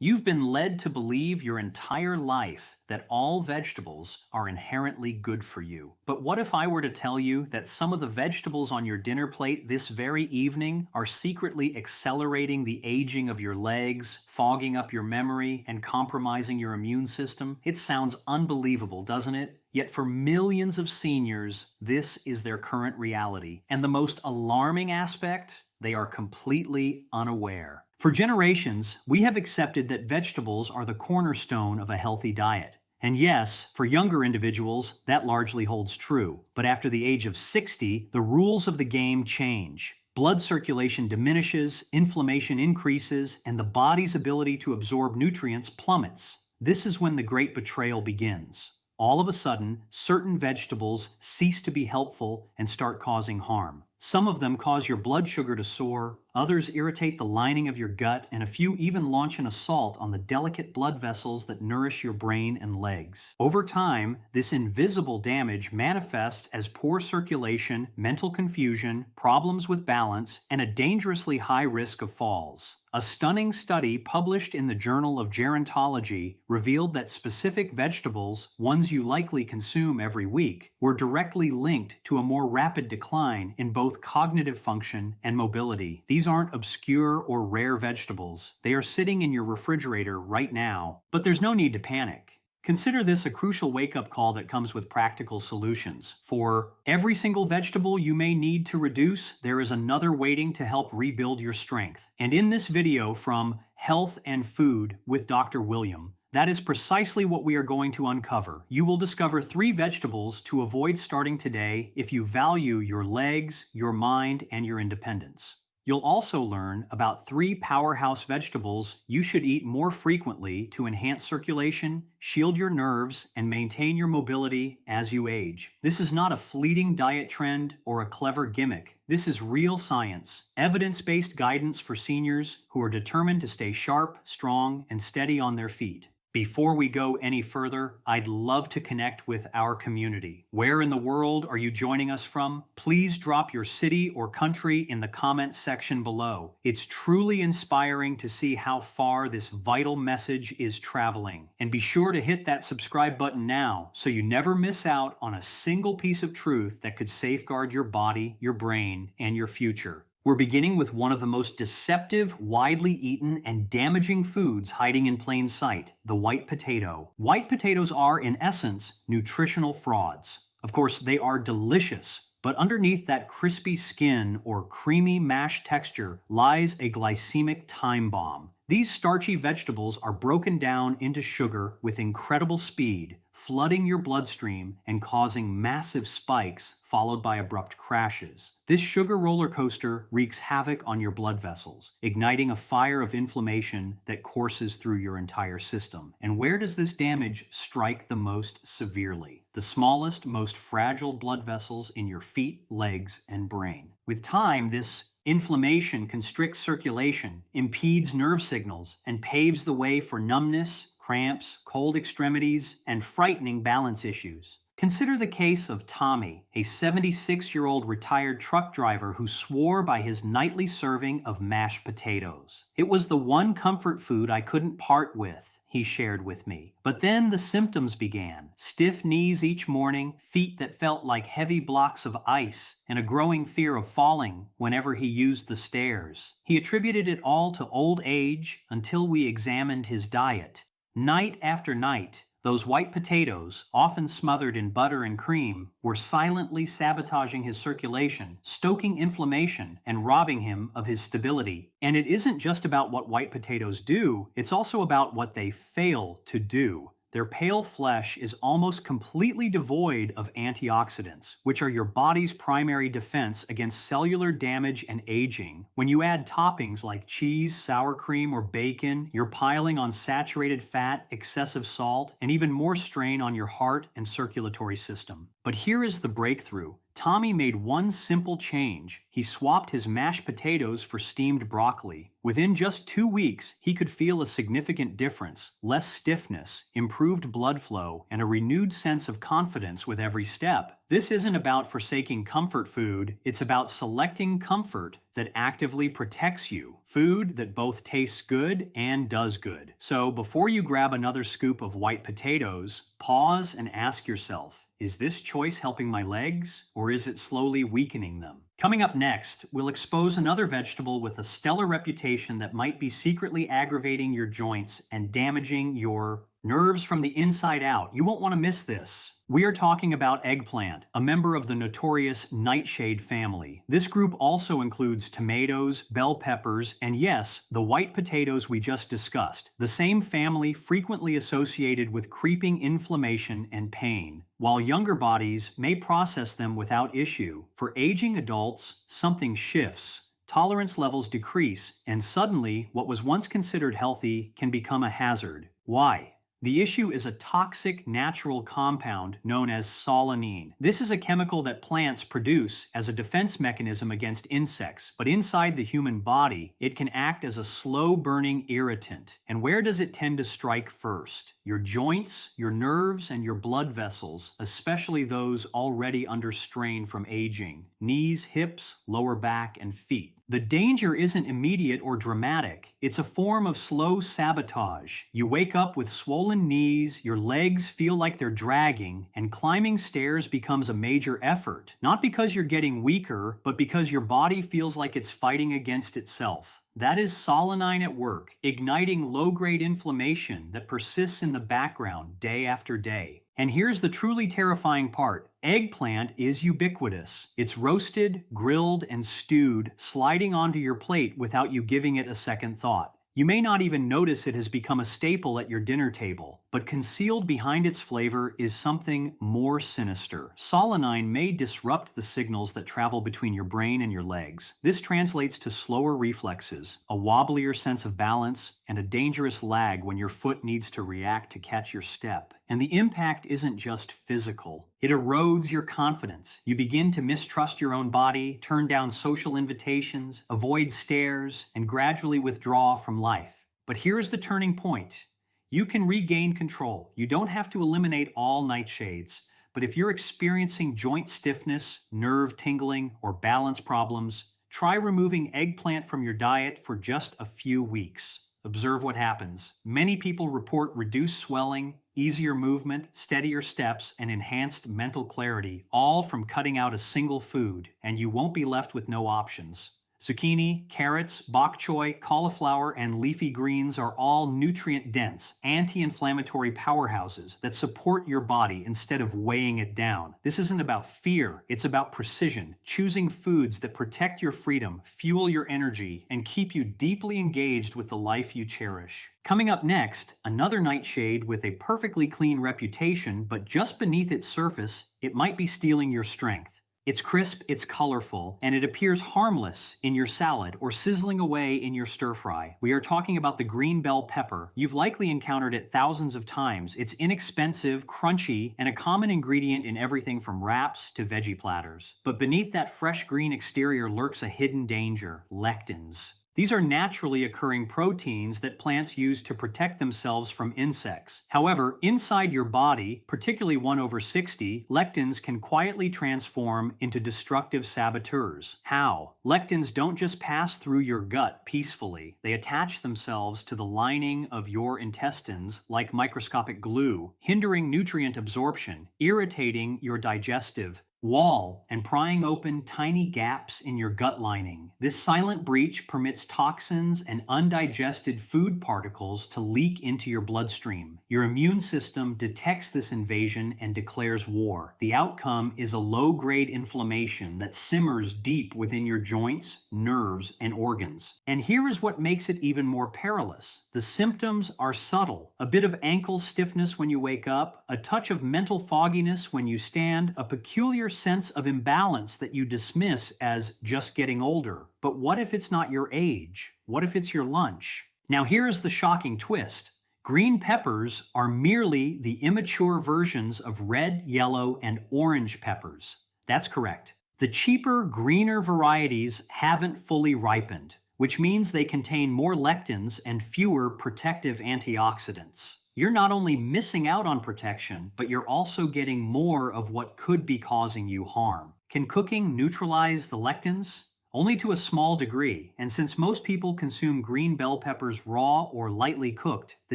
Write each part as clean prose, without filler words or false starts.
You've been led to believe your entire life that all vegetables are inherently good for you. But what if I were to tell you that some of the vegetables on your dinner plate this very evening are secretly accelerating the aging of your legs, fogging up your memory, and compromising your immune system? It sounds unbelievable, doesn't it? Yet for millions of seniors, this is their current reality. And the most alarming aspect, they are completely unaware. For generations, we have accepted that vegetables are the cornerstone of a healthy diet. And yes, for younger individuals, that largely holds true. But after the age of 60, the rules of the game change. Blood circulation diminishes, inflammation increases, and the body's ability to absorb nutrients plummets. This is when the great betrayal begins. All of a sudden, certain vegetables cease to be helpful and start causing harm. Some of them cause your blood sugar to soar, others irritate the lining of your gut, and a few even launch an assault on the delicate blood vessels that nourish your brain and legs. Over time, this invisible damage manifests as poor circulation, mental confusion, problems with balance, and a dangerously high risk of falls. A stunning study published in the Journal of Gerontology revealed that specific vegetables, ones you likely consume every week, were directly linked to a more rapid decline in both cognitive function and mobility. These aren't obscure or rare vegetables. They are sitting in your refrigerator right now. But there's no need to panic. Consider this a crucial wake-up call that comes with practical solutions. For every single vegetable you may need to reduce, there is another waiting to help rebuild your strength. And in this video from Health and Food with Dr. William, that is precisely what we are going to uncover. You will discover 3 vegetables to avoid starting today if you value your legs, your mind, and your independence. You'll also learn about 3 powerhouse vegetables you should eat more frequently to enhance circulation, shield your nerves, and maintain your mobility as you age. This is not a fleeting diet trend or a clever gimmick. This is real science, evidence-based guidance for seniors who are determined to stay sharp, strong, and steady on their feet. Before we go any further, I'd love to connect with our community. Where in the world are you joining us from? Please drop your city or country in the comments section below. It's truly inspiring to see how far this vital message is traveling. And be sure to hit that subscribe button now so you never miss out on a single piece of truth that could safeguard your body, your brain, and your future. We're beginning with one of the most deceptive, widely eaten, and damaging foods hiding in plain sight, the white potato. White potatoes are, in essence, nutritional frauds. Of course, they are delicious, but underneath that crispy skin or creamy mash texture lies a glycemic time bomb. These starchy vegetables are broken down into sugar with incredible speed, flooding your bloodstream and causing massive spikes followed by abrupt crashes. This sugar roller coaster wreaks havoc on your blood vessels, igniting a fire of inflammation that courses through your entire system. And where does this damage strike the most severely? The smallest, most fragile blood vessels in your feet, legs, and brain. With time, this inflammation constricts circulation, impedes nerve signals, and paves the way for numbness, cramps, cold extremities, and frightening balance issues. Consider the case of Tommy, a 76-year-old retired truck driver who swore by his nightly serving of mashed potatoes. It was the one comfort food I couldn't part with, he shared with me. But then the symptoms began. Stiff knees each morning, feet that felt like heavy blocks of ice, and a growing fear of falling whenever he used the stairs. He attributed it all to old age until we examined his diet. Night after night, those white potatoes, often smothered in butter and cream, were silently sabotaging his circulation, stoking inflammation, and robbing him of his stability. And it isn't just about what white potatoes do, it's also about what they fail to do. Their pale flesh is almost completely devoid of antioxidants, which are your body's primary defense against cellular damage and aging. When you add toppings like cheese, sour cream, or bacon, you're piling on saturated fat, excessive salt, and even more strain on your heart and circulatory system. But here is the breakthrough. Tommy made one simple change. He swapped his mashed potatoes for steamed broccoli. Within just 2 weeks, he could feel a significant difference, less stiffness, improved blood flow, and a renewed sense of confidence with every step. This isn't about forsaking comfort food, it's about selecting comfort that actively protects you. Food that both tastes good and does good. So before you grab another scoop of white potatoes, pause and ask yourself, is this choice helping my legs, or is it slowly weakening them? Coming up next, we'll expose another vegetable with a stellar reputation that might be secretly aggravating your joints and damaging your nerves from the inside out. You won't want to miss this. We are talking about eggplant, a member of the notorious nightshade family. This group also includes tomatoes, bell peppers, and yes, the white potatoes we just discussed, the same family frequently associated with creeping inflammation and pain. While younger bodies may process them without issue, for aging adults, something shifts. Tolerance levels decrease, and suddenly, what was once considered healthy can become a hazard. Why? The issue is a toxic natural compound known as solanine. This is a chemical that plants produce as a defense mechanism against insects, but inside the human body, it can act as a slow-burning irritant. And where does it tend to strike first? Your joints, your nerves, and your blood vessels, especially those already under strain from aging. Knees, hips, lower back, and feet. The danger isn't immediate or dramatic. It's a form of slow sabotage. You wake up with swollen knees, your legs feel like they're dragging, and climbing stairs becomes a major effort. Not because you're getting weaker, but because your body feels like it's fighting against itself. That is solanine at work, igniting low-grade inflammation that persists in the background day after day. And here's the truly terrifying part. Eggplant is ubiquitous. It's roasted, grilled, and stewed, sliding onto your plate without you giving it a second thought. You may not even notice it has become a staple at your dinner table, but concealed behind its flavor is something more sinister. Solanine may disrupt the signals that travel between your brain and your legs. This translates to slower reflexes, a wobblier sense of balance, and a dangerous lag when your foot needs to react to catch your step. And the impact isn't just physical. It erodes your confidence. You begin to mistrust your own body, turn down social invitations, avoid stares, and gradually withdraw from life. But here's the turning point. You can regain control. You don't have to eliminate all nightshades. But if you're experiencing joint stiffness, nerve tingling, or balance problems, try removing eggplant from your diet for just a few weeks. Observe what happens. Many people report reduced swelling, easier movement, steadier steps, and enhanced mental clarity, all from cutting out a single food, and you won't be left with no options. Zucchini, carrots, bok choy, cauliflower, and leafy greens are all nutrient-dense, anti-inflammatory powerhouses that support your body instead of weighing it down. This isn't about fear, it's about precision, choosing foods that protect your freedom, fuel your energy, and keep you deeply engaged with the life you cherish. Coming up next, another nightshade with a perfectly clean reputation, but just beneath its surface, it might be stealing your strength. It's crisp, it's colorful, and it appears harmless in your salad or sizzling away in your stir-fry. We are talking about the green bell pepper. You've likely encountered it thousands of times. It's inexpensive, crunchy, and a common ingredient in everything from wraps to veggie platters. But beneath that fresh green exterior lurks a hidden danger: lectins. These are naturally occurring proteins that plants use to protect themselves from insects. However, inside your body, particularly 1/60, lectins can quietly transform into destructive saboteurs. How? Lectins don't just pass through your gut peacefully. They attach themselves to the lining of your intestines like microscopic glue, hindering nutrient absorption, irritating your digestive wall, and prying open tiny gaps in your gut lining. This silent breach permits toxins and undigested food particles to leak into your bloodstream. Your immune system detects this invasion and declares war. The outcome is a low-grade inflammation that simmers deep within your joints, nerves, and organs. And here is what makes it even more perilous. The symptoms are subtle. A bit of ankle stiffness when you wake up, a touch of mental fogginess when you stand, a peculiar sense of imbalance that you dismiss as just getting older. But what if it's not your age? What if it's your lunch? Now here's the shocking twist. Green peppers are merely the immature versions of red, yellow, and orange peppers. That's correct. The cheaper, greener varieties haven't fully ripened, which means they contain more lectins and fewer protective antioxidants. You're not only missing out on protection, but you're also getting more of what could be causing you harm. Can cooking neutralize the lectins? Only to a small degree, and since most people consume green bell peppers raw or lightly cooked, the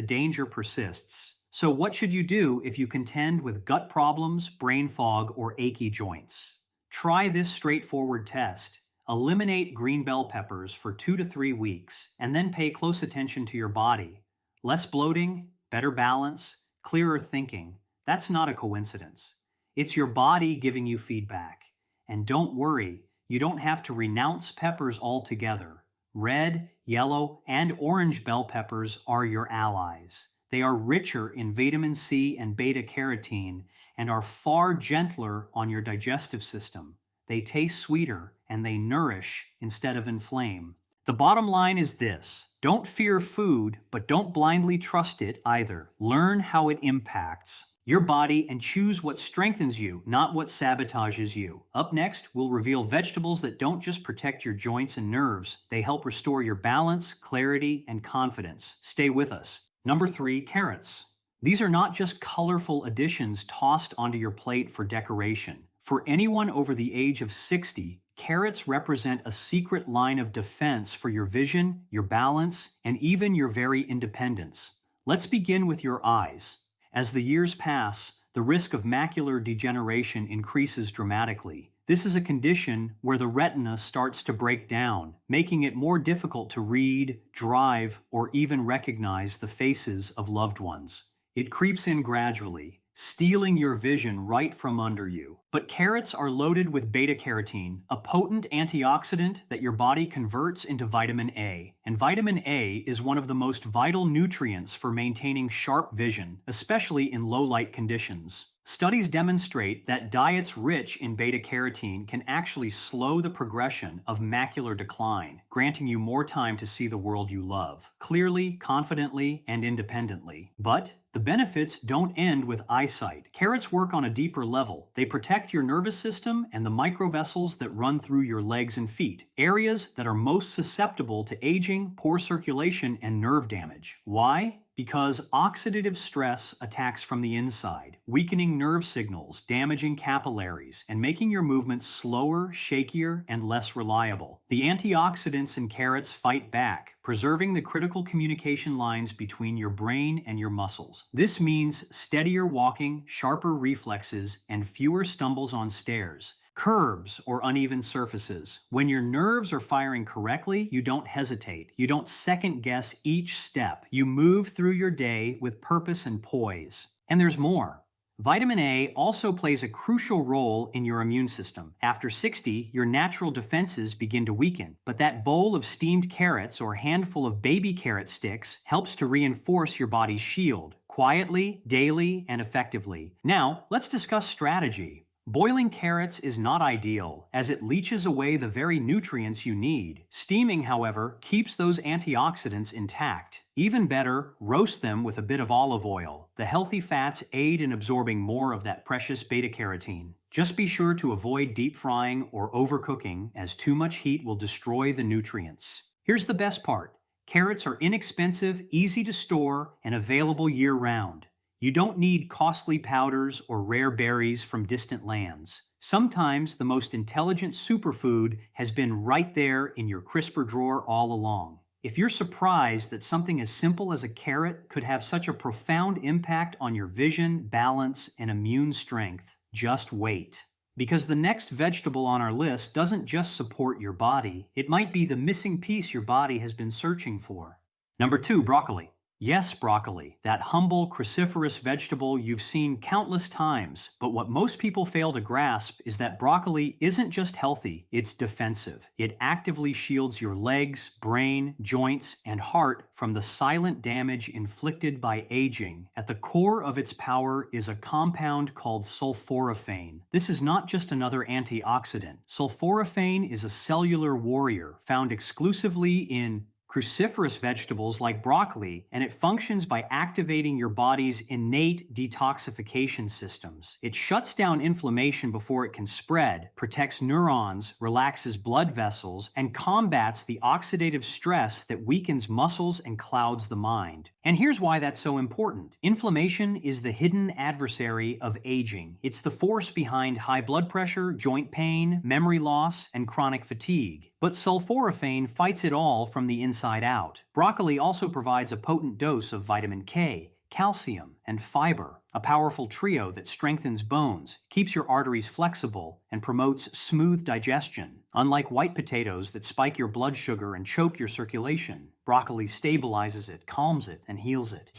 danger persists. So what should you do if you contend with gut problems, brain fog, or achy joints? Try this straightforward test. Eliminate green bell peppers for 2 to 3 weeks, and then pay close attention to your body. Less bloating, better balance, clearer thinking. That's not a coincidence. It's your body giving you feedback. And don't worry, you don't have to renounce peppers altogether. Red, yellow, and orange bell peppers are your allies. They are richer in vitamin C and beta carotene and are far gentler on your digestive system. They taste sweeter and they nourish instead of inflame. The bottom line is this: don't fear food, but don't blindly trust it either. Learn how it impacts your body and choose what strengthens you, not what sabotages you. Up next, we'll reveal vegetables that don't just protect your joints and nerves, they help restore your balance, clarity, and confidence. Stay with us. Number 3, carrots. These are not just colorful additions tossed onto your plate for decoration. For anyone over the age of 60, carrots represent a secret line of defense for your vision, your balance, and even your very independence. Let's begin with your eyes. As the years pass, the risk of macular degeneration increases dramatically. This is a condition where the retina starts to break down, making it more difficult to read, drive, or even recognize the faces of loved ones. It creeps in gradually, stealing your vision right from under you. But carrots are loaded with beta-carotene, a potent antioxidant that your body converts into vitamin A. And vitamin A is one of the most vital nutrients for maintaining sharp vision, especially in low-light conditions. Studies demonstrate that diets rich in beta-carotene can actually slow the progression of macular decline, granting you more time to see the world you love, clearly, confidently, and independently. But the benefits don't end with eyesight. Carrots work on a deeper level. They protect your nervous system and the microvessels that run through your legs and feet, areas that are most susceptible to aging, poor circulation, and nerve damage. Why? Because oxidative stress attacks from the inside, weakening nerve signals, damaging capillaries, and making your movements slower, shakier, and less reliable. The antioxidants in carrots fight back, preserving the critical communication lines between your brain and your muscles. This means steadier walking, sharper reflexes, and fewer stumbles on stairs, curbs, or uneven surfaces. When your nerves are firing correctly, you don't hesitate. You don't second guess each step. You move through your day with purpose and poise. And there's more. Vitamin A also plays a crucial role in your immune system. After 60, your natural defenses begin to weaken, but that bowl of steamed carrots or handful of baby carrot sticks helps to reinforce your body's shield, quietly, daily, and effectively. Now, let's discuss strategy. Boiling carrots is not ideal, as it leaches away the very nutrients you need. Steaming, however, keeps those antioxidants intact. Even better, roast them with a bit of olive oil. The healthy fats aid in absorbing more of that precious beta-carotene. Just be sure to avoid deep frying or overcooking, as too much heat will destroy the nutrients. Here's the best part. Carrots are inexpensive, easy to store, and available year-round. You don't need costly powders or rare berries from distant lands. Sometimes the most intelligent superfood has been right there in your crisper drawer all along. If you're surprised that something as simple as a carrot could have such a profound impact on your vision, balance, and immune strength, just wait. Because the next vegetable on our list doesn't just support your body, it might be the missing piece your body has been searching for. Number 2, broccoli. Yes, broccoli, that humble cruciferous vegetable you've seen countless times, but what most people fail to grasp is that broccoli isn't just healthy, it's defensive. It actively shields your legs, brain, joints, and heart from the silent damage inflicted by aging. At the core of its power is a compound called sulforaphane. This is not just another antioxidant. Sulforaphane is a cellular warrior found exclusively in cruciferous vegetables like broccoli, and it functions by activating your body's innate detoxification systems. It shuts down inflammation before it can spread, protects neurons, relaxes blood vessels, and combats the oxidative stress that weakens muscles and clouds the mind. And here's why that's so important. Inflammation is the hidden adversary of aging. It's the force behind high blood pressure, joint pain, memory loss, and chronic fatigue. But sulforaphane fights it all from the inside out. Broccoli also provides a potent dose of vitamin K, calcium, and fiber, a powerful trio that strengthens bones, keeps your arteries flexible, and promotes smooth digestion. Unlike white potatoes that spike your blood sugar and choke your circulation, broccoli stabilizes it, calms it, and heals it.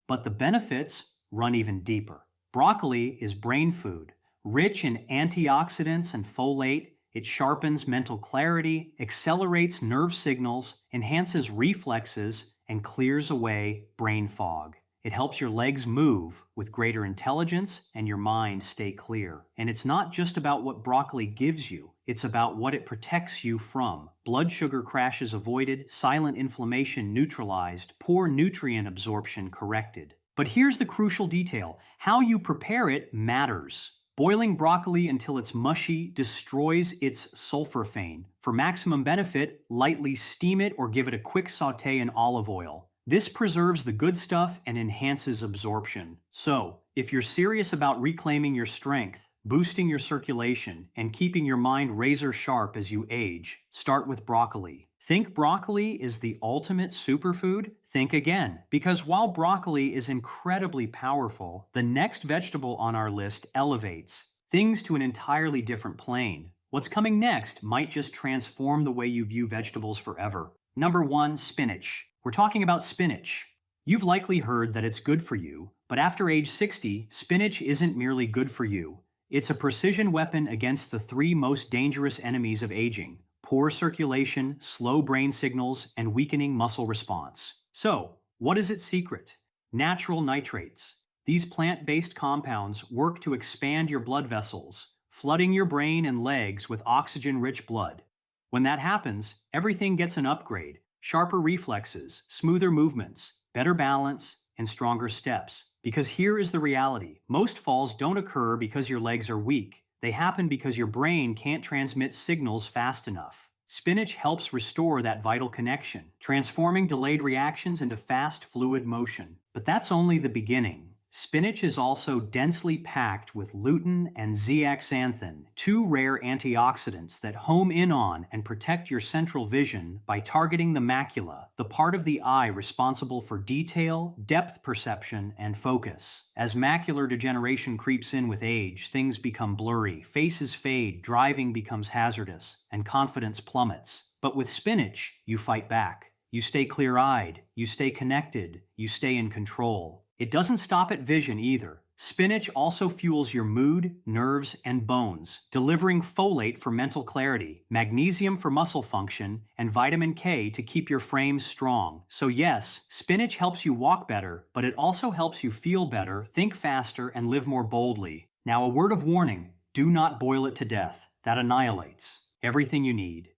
But the benefits run even deeper. Broccoli is brain food, rich in antioxidants and folate. It sharpens mental clarity, accelerates nerve signals, enhances reflexes, and clears away brain fog. It helps your legs move with greater intelligence and your mind stay clear. And it's not just about what broccoli gives you, it's about what it protects you from. Blood sugar crashes avoided, silent inflammation neutralized, poor nutrient absorption corrected. But here's the crucial detail: how you prepare it matters. Boiling broccoli until it's mushy destroys its sulforaphane. For maximum benefit, lightly steam it or give it a quick sauté in olive oil. This preserves the good stuff and enhances absorption. So, if you're serious about reclaiming your strength, boosting your circulation, and keeping your mind razor sharp as you age, start with broccoli. Think broccoli is the ultimate superfood? Think again, because while broccoli is incredibly powerful, the next vegetable on our list elevates things to an entirely different plane. What's coming next might just transform the way you view vegetables forever. Number 1, spinach. We're talking about spinach. You've likely heard that it's good for you, but after age 60, spinach isn't merely good for you. It's a precision weapon against the 3 most dangerous enemies of aging: poor circulation, slow brain signals, and weakening muscle response. So, what is its secret? Natural nitrates. These plant-based compounds work to expand your blood vessels, flooding your brain and legs with oxygen-rich blood. When that happens, everything gets an upgrade: sharper reflexes, smoother movements, better balance, and stronger steps. Because here is the reality: most falls don't occur because your legs are weak. They happen because your brain can't transmit signals fast enough. Spinach helps restore that vital connection, transforming delayed reactions into fast, fluid motion. But that's only the beginning. Spinach is also densely packed with lutein and zeaxanthin, 2 rare antioxidants that home in on and protect your central vision by targeting the macula, the part of the eye responsible for detail, depth perception, and focus. As macular degeneration creeps in with age, things become blurry, faces fade, driving becomes hazardous, and confidence plummets. But with spinach, you fight back. You stay clear-eyed, you stay connected, you stay in control. It doesn't stop at vision either. Spinach also fuels your mood, nerves, and bones, delivering folate for mental clarity, magnesium for muscle function, and vitamin K to keep your frame strong. So yes, spinach helps you walk better, but it also helps you feel better, think faster, and live more boldly. Now, a word of warning: do not boil it to death. That annihilates everything you need.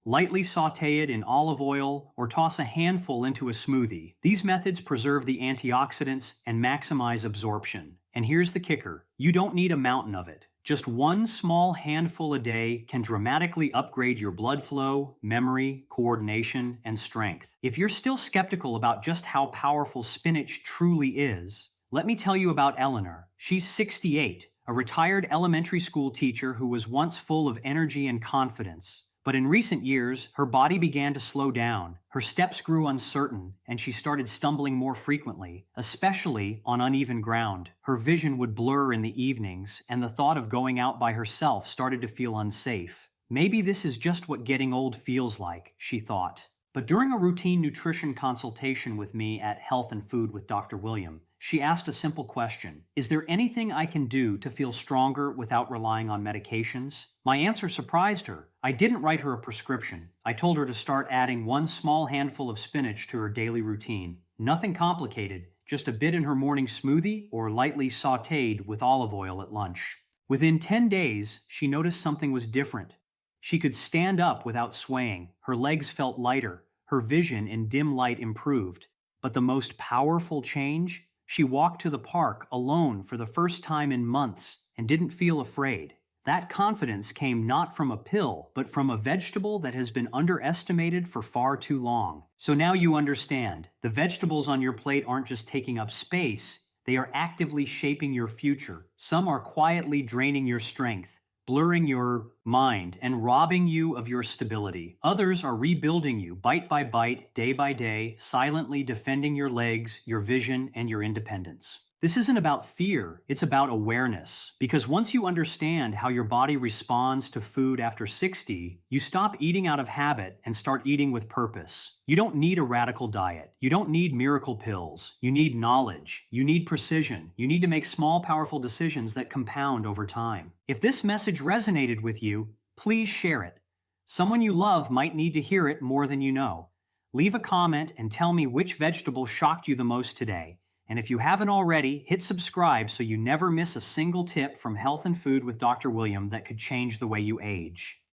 Lightly sauté it in olive oil or toss a handful into a smoothie. These methods preserve the antioxidants and maximize absorption. And here's the kicker: you don't need a mountain of it. Just 1 small handful a day can dramatically upgrade your blood flow, memory, coordination, and strength. If you're still skeptical about just how powerful spinach truly is, let me tell you about Eleanor. She's 68, a retired elementary school teacher who was once full of energy and confidence. But in recent years, her body began to slow down, her steps grew uncertain, and she started stumbling more frequently, especially on uneven ground. Her vision would blur in the evenings, and the thought of going out by herself started to feel unsafe. Maybe this is just what getting old feels like, she thought. But during a routine nutrition consultation with me at Health and Food with Dr. William, she asked a simple question: is there anything I can do to feel stronger without relying on medications? My answer surprised her. I didn't write her a prescription. I told her to start adding 1 small handful of spinach to her daily routine. Nothing complicated, just a bit in her morning smoothie or lightly sautéed with olive oil at lunch. Within 10 days, she noticed something was different. She could stand up without swaying. Her legs felt lighter. Her vision in dim light improved. But the most powerful change? She walked to the park alone for the first time in months and didn't feel afraid. That confidence came not from a pill, but from a vegetable that has been underestimated for far too long. So now you understand. The vegetables on your plate aren't just taking up space, they are actively shaping your future. Some are quietly draining your strength, blurring your mind, and robbing you of your stability. Others are rebuilding you bite by bite, day by day, silently defending your legs, your vision, and your independence. This isn't about fear, it's about awareness. Because once you understand how your body responds to food after 60, you stop eating out of habit and start eating with purpose. You don't need a radical diet. You don't need miracle pills. You need knowledge. You need precision. You need to make small, powerful decisions that compound over time. If this message resonated with you, please share it. Someone you love might need to hear it more than you know. Leave a comment and tell me which vegetable shocked you the most today. And if you haven't already, hit subscribe so you never miss a single tip from Health and Food with Dr. William that could change the way you age.